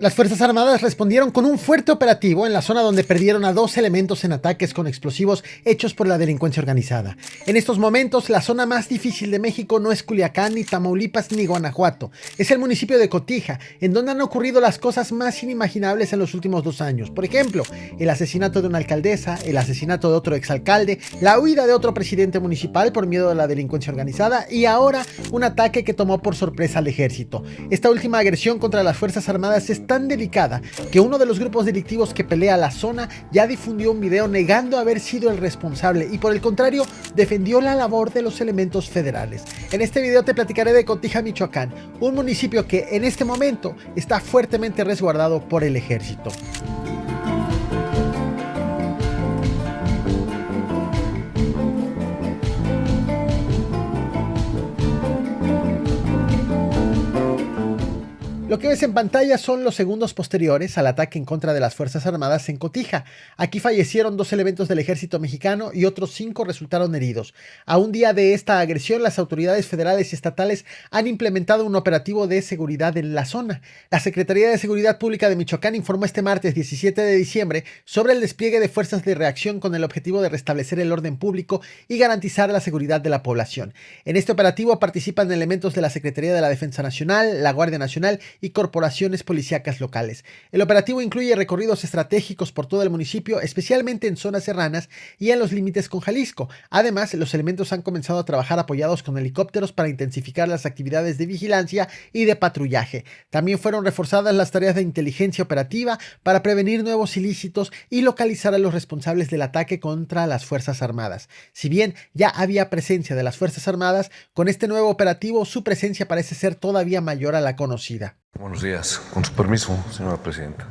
Las Fuerzas Armadas respondieron con un fuerte operativo en la zona donde perdieron a 2 elementos en ataques con explosivos hechos por la delincuencia organizada. En estos momentos, la zona más difícil de México no es Culiacán, ni Tamaulipas, ni Guanajuato. Es el municipio de Cotija, en donde han ocurrido las cosas más inimaginables en los últimos 2 años. Por ejemplo, el asesinato de una alcaldesa, el asesinato de otro exalcalde, la huida de otro presidente municipal por miedo a la delincuencia organizada y ahora un ataque que tomó por sorpresa al ejército. Esta última agresión contra las Fuerzas Armadas es tan delicada que uno de los grupos delictivos que pelea la zona ya difundió un video negando haber sido el responsable y por el contrario defendió la labor de los elementos federales. En este video te platicaré de Cotija, Michoacán, un municipio que en este momento está fuertemente resguardado por el ejército. Lo que ves en pantalla son los segundos posteriores al ataque en contra de las Fuerzas Armadas en Cotija. Aquí fallecieron 2 elementos del ejército mexicano y otros 5 resultaron heridos. A un día de esta agresión, las autoridades federales y estatales han implementado un operativo de seguridad en la zona. La Secretaría de Seguridad Pública de Michoacán informó este martes 17 de diciembre sobre el despliegue de fuerzas de reacción con el objetivo de restablecer el orden público y garantizar la seguridad de la población. En este operativo participan elementos de la Secretaría de la Defensa Nacional, la Guardia Nacional y corporaciones policíacas locales. El operativo incluye recorridos estratégicos por todo el municipio, especialmente en zonas serranas y en los límites con Jalisco. Además, los elementos han comenzado a trabajar apoyados con helicópteros para intensificar las actividades de vigilancia y de patrullaje. También fueron reforzadas las tareas de inteligencia operativa para prevenir nuevos ilícitos y localizar a los responsables del ataque contra las Fuerzas Armadas. Si bien ya había presencia de las Fuerzas Armadas, con este nuevo operativo su presencia parece ser todavía mayor a la conocida. Buenos días. Con su permiso, señora presidenta.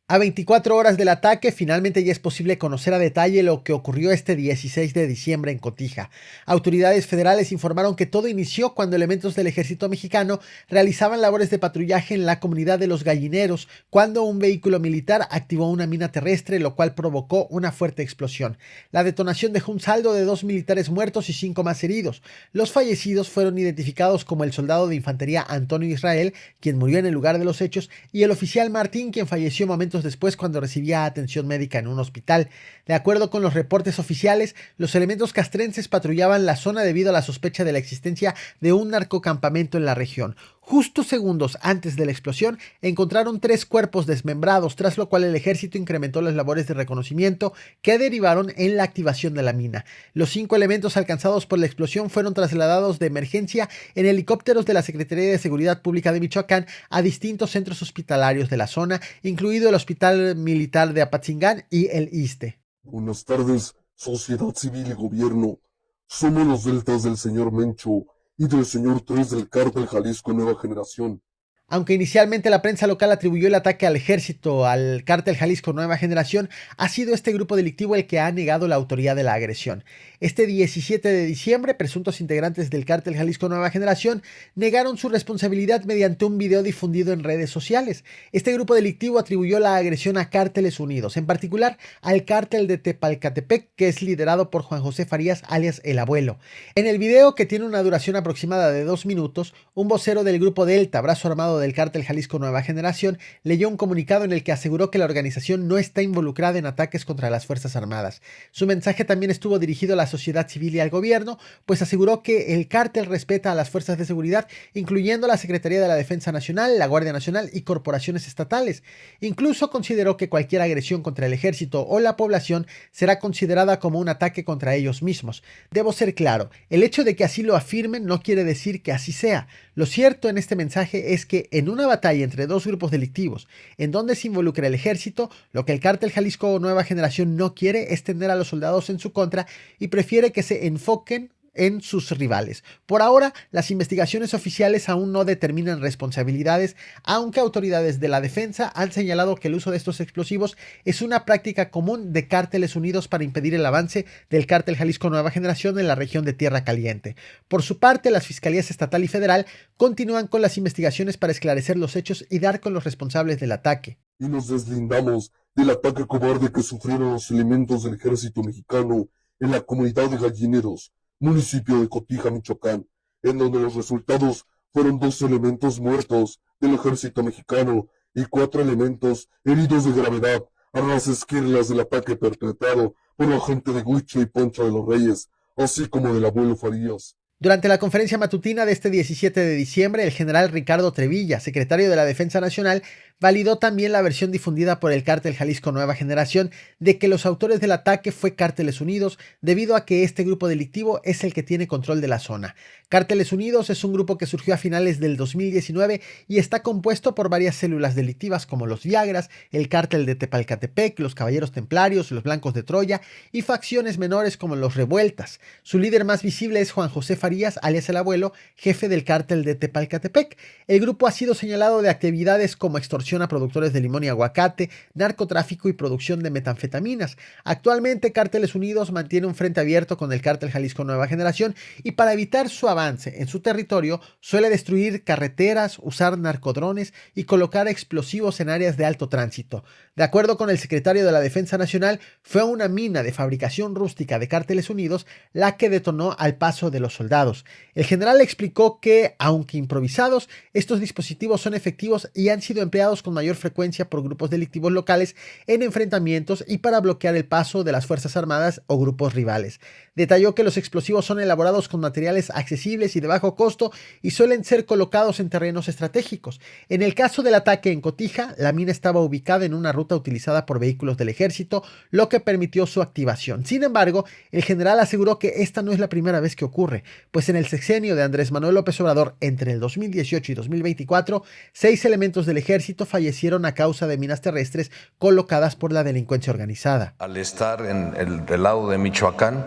A 24 horas del ataque, finalmente ya es posible conocer a detalle lo que ocurrió este 16 de diciembre en Cotija. Autoridades federales informaron que todo inició cuando elementos del ejército mexicano realizaban labores de patrullaje en la comunidad de Los Gallineros, cuando un vehículo militar activó una mina terrestre, lo cual provocó una fuerte explosión. La detonación dejó un saldo de 2 militares muertos y 5 más heridos. Los fallecidos fueron identificados como el soldado de infantería Antonio Israel, quien murió en el lugar de los hechos, y el oficial Martín, quien falleció momentos después cuando recibía atención médica en un hospital. De acuerdo con los reportes oficiales, los elementos castrenses patrullaban la zona debido a la sospecha de la existencia de un narcocampamento en la región. Justo segundos antes de la explosión, encontraron 3 cuerpos desmembrados, tras lo cual el ejército incrementó las labores de reconocimiento que derivaron en la activación de la mina. Los 5 elementos alcanzados por la explosión fueron trasladados de emergencia en helicópteros de la Secretaría de Seguridad Pública de Michoacán a distintos centros hospitalarios de la zona, incluido el Hospital Militar de Apatzingán y el ISSSTE. Buenas tardes, sociedad civil y gobierno. Somos los deltas del señor Mencho y del señor 3 del Cártel Jalisco Nueva Generación. Aunque inicialmente la prensa local atribuyó el ataque al ejército al Cártel Jalisco Nueva Generación, ha sido este grupo delictivo el que ha negado la autoría de la agresión. Este 17 de diciembre, presuntos integrantes del Cártel Jalisco Nueva Generación negaron su responsabilidad mediante un video difundido en redes sociales. Este grupo delictivo atribuyó la agresión a cárteles unidos, en particular al cártel de Tepalcatepec, que es liderado por Juan José Farías, alias El Abuelo. En el video, que tiene una duración aproximada de 2 minutos, un vocero del grupo Delta, brazo armado del Cártel Jalisco Nueva Generación, leyó un comunicado en el que aseguró que la organización no está involucrada en ataques contra las Fuerzas Armadas. Su mensaje también estuvo dirigido a la sociedad civil y al gobierno, pues aseguró que el cártel respeta a las fuerzas de seguridad, incluyendo la Secretaría de la Defensa Nacional, la Guardia Nacional y corporaciones estatales. Incluso consideró que cualquier agresión contra el ejército o la población será considerada como un ataque contra ellos mismos. Debo ser claro, el hecho de que así lo afirmen no quiere decir que así sea. Lo cierto en este mensaje es que en una batalla entre 2 grupos delictivos, en donde se involucra el ejército, lo que el Cártel Jalisco Nueva Generación no quiere es tener a los soldados en su contra y prefiere que se enfoquen en sus rivales. Por ahora, las investigaciones oficiales aún no determinan responsabilidades, aunque autoridades de la defensa han señalado que el uso de estos explosivos es una práctica común de cárteles unidos para impedir el avance del Cártel Jalisco Nueva Generación en la región de Tierra Caliente. Por su parte, las fiscalías estatal y federal continúan con las investigaciones para esclarecer los hechos y dar con los responsables del ataque. Y nos deslindamos del ataque cobarde que sufrieron los elementos del ejército mexicano en la comunidad de Gallineros, municipio de Cotija, Michoacán, en donde los resultados fueron 2 elementos muertos del ejército mexicano y 4 elementos heridos de gravedad a las esquirlas del ataque perpetrado por la gente de Huicho y Poncho de los Reyes, así como del abuelo Farías. Durante la conferencia matutina de este 17 de diciembre, el general Ricardo Trevilla, secretario de la Defensa Nacional, validó también la versión difundida por el Cártel Jalisco Nueva Generación de que los autores del ataque fue Cárteles Unidos, debido a que este grupo delictivo es el que tiene control de la zona. Cárteles Unidos es un grupo que surgió a finales del 2019 y está compuesto por varias células delictivas como los Viagras, el Cártel de Tepalcatepec, los Caballeros Templarios, los Blancos de Troya y facciones menores como los Revueltas. Su líder más visible es Juan José Farías, alias el Abuelo, jefe del Cártel de Tepalcatepec. El grupo ha sido señalado de actividades como extorsión a productores de limón y aguacate, narcotráfico y producción de metanfetaminas. Actualmente, Cárteles Unidos mantiene un frente abierto con el Cártel Jalisco Nueva Generación y para evitar su avance en su territorio suele destruir carreteras, usar narcodrones y colocar explosivos en áreas de alto tránsito. De acuerdo con el secretario de la Defensa Nacional, fue una mina de fabricación rústica de Cárteles Unidos la que detonó al paso de los soldados. El general explicó que, aunque improvisados, estos dispositivos son efectivos y han sido empleados con mayor frecuencia por grupos delictivos locales en enfrentamientos y para bloquear el paso de las Fuerzas Armadas o grupos rivales. Detalló que los explosivos son elaborados con materiales accesibles y de bajo costo y suelen ser colocados en terrenos estratégicos. En el caso del ataque en Cotija, la mina estaba ubicada en una ruta utilizada por vehículos del ejército, lo que permitió su activación. Sin embargo, el general aseguró que esta no es la primera vez que ocurre, pues en el sexenio de Andrés Manuel López Obrador entre el 2018 y 2024, 6 elementos del ejército fallecieron a causa de minas terrestres colocadas por la delincuencia organizada. Al estar del lado de Michoacán,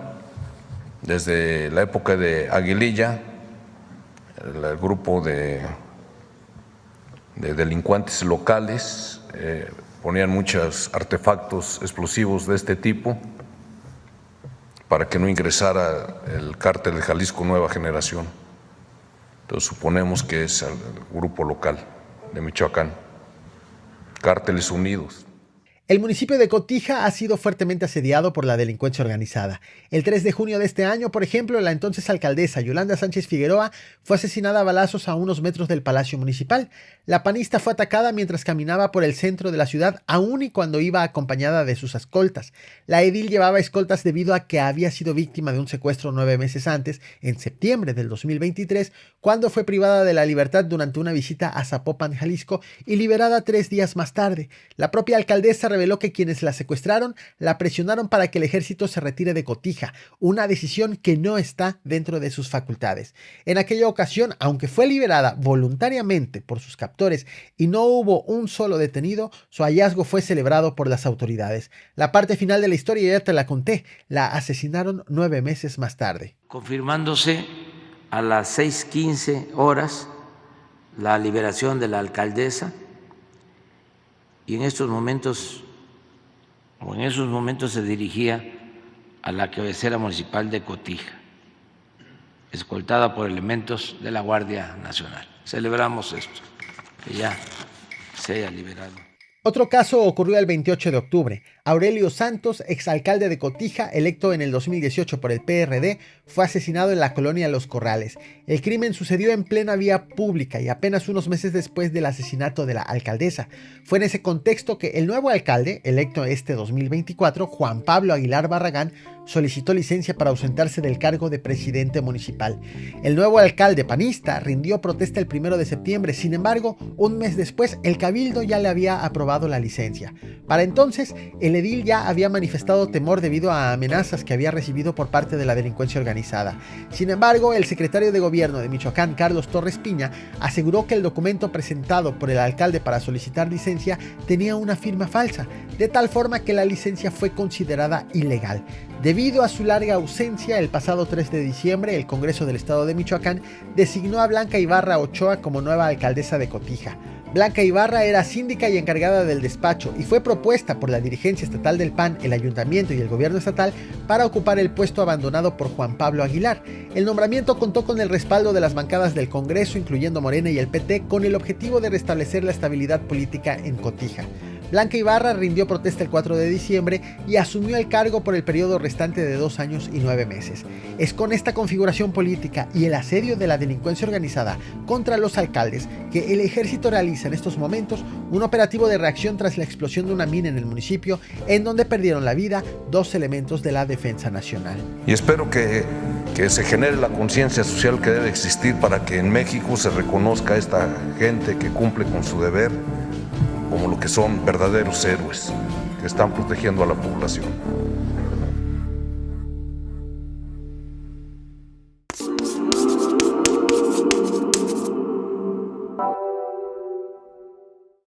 desde la época de Aguililla, el grupo de delincuentes locales ponían muchos artefactos explosivos de este tipo para que no ingresara el Cártel de Jalisco Nueva Generación. Entonces suponemos que es el grupo local de Michoacán, Cárteles Unidos. El municipio de Cotija ha sido fuertemente asediado por la delincuencia organizada. El 3 de junio de este año, por ejemplo, la entonces alcaldesa Yolanda Sánchez Figueroa fue asesinada a balazos a unos metros del Palacio Municipal. La panista fue atacada mientras caminaba por el centro de la ciudad, aun y cuando iba acompañada de sus escoltas. La edil llevaba escoltas debido a que había sido víctima de un secuestro 9 meses antes, en septiembre del 2023, cuando fue privada de la libertad durante una visita a Zapopan, Jalisco, y liberada 3 días más tarde. La propia alcaldesa reveló que quienes la secuestraron la presionaron para que el ejército se retire de Cotija, una decisión que no está dentro de sus facultades. En aquella ocasión, aunque fue liberada voluntariamente por sus captores y no hubo un solo detenido, su hallazgo fue celebrado por las autoridades. La parte final de la historia ya te la conté, la asesinaron 9 meses más tarde. Confirmándose a las 6:15 horas la liberación de la alcaldesa, y en esos momentos se dirigía a la cabecera municipal de Cotija, escoltada por elementos de la Guardia Nacional. Celebramos esto, que ya se haya liberado. Otro caso ocurrió el 28 de octubre. Aurelio Santos, exalcalde de Cotija, electo en el 2018 por el PRD, fue asesinado en la colonia Los Corrales. El crimen sucedió en plena vía pública y apenas unos meses después del asesinato de la alcaldesa. Fue en ese contexto que el nuevo alcalde, electo este 2024, Juan Pablo Aguilar Barragán, solicitó licencia para ausentarse del cargo de presidente municipal. El nuevo alcalde panista rindió protesta el 1 de septiembre, sin embargo, un mes después el cabildo ya le había aprobado la licencia. Para entonces, el edil ya había manifestado temor debido a amenazas que había recibido por parte de la delincuencia organizada. Sin embargo, el secretario de Gobierno de Michoacán, Carlos Torres Piña, aseguró que el documento presentado por el alcalde para solicitar licencia tenía una firma falsa, de tal forma que la licencia fue considerada ilegal. Debido a su larga ausencia, el pasado 3 de diciembre, el Congreso del Estado de Michoacán designó a Blanca Ibarra Ochoa como nueva alcaldesa de Cotija. Blanca Ibarra era síndica y encargada del despacho y fue propuesta por la dirigencia estatal del PAN, el ayuntamiento y el gobierno estatal para ocupar el puesto abandonado por Juan Pablo Aguilar. El nombramiento contó con el respaldo de las bancadas del Congreso, incluyendo Morena y el PT, con el objetivo de restablecer la estabilidad política en Cotija. Blanca Ibarra rindió protesta el 4 de diciembre y asumió el cargo por el periodo restante de 2 años y 9 meses. Es con esta configuración política y el asedio de la delincuencia organizada contra los alcaldes que el ejército realiza en estos momentos un operativo de reacción tras la explosión de una mina en el municipio, en donde perdieron la vida 2 elementos de la Defensa Nacional. Y espero que se genere la conciencia social que debe existir para que en México se reconozca a esta gente que cumple con su deber como lo que son verdaderos héroes que están protegiendo a la población.